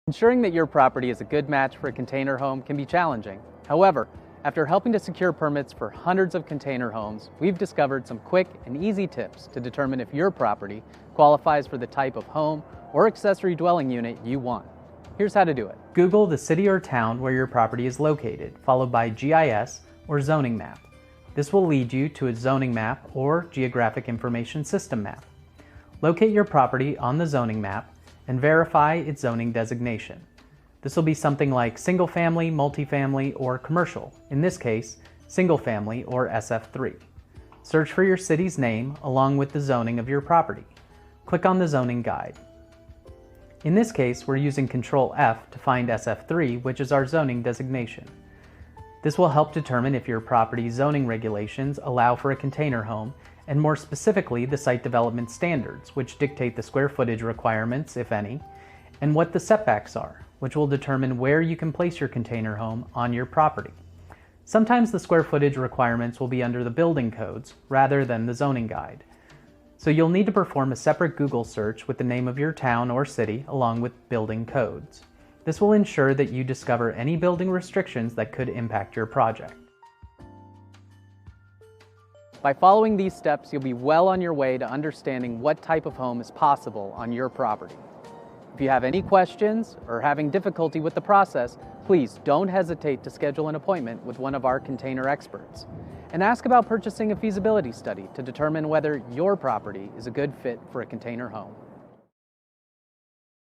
Ensuring that your property is a good match for a container home can be challenging. However, after helping to secure permits for hundreds of container homes, we've discovered some quick and easy tips to determine if your property qualifies for the type of home or accessory dwelling unit you want. Here's how to do it. Google the city or town where your property is located, followed by GIS or zoning map. This will lead you to a zoning map or geographic information system map. Locate your property on the zoning map and verify its zoning designation. This will be something like single family, multifamily, or commercial. In this case, single family or SF3. Search for your city's name along with the zoning of your property. Click on the zoning guide. In this case, we're using Control F to find SF3, which is our zoning designation. This will help determine if your property's zoning regulations allow for a container home, and more specifically the site development standards, which dictate the square footage requirements, if any, and what the setbacks are, which will determine where you can place your container home on your property. Sometimes the square footage requirements will be under the building codes rather than the zoning guide. So you'll need to perform a separate Google search with the name of your town or city along with building codes. This will ensure that you discover any building restrictions that could impact your project. By following these steps, you'll be well on your way to understanding what type of home is possible on your property. If you have any questions or having difficulty with the process, please don't hesitate to schedule an appointment with one of our container experts. And ask about purchasing a feasibility study to determine whether your property is a good fit for a container home.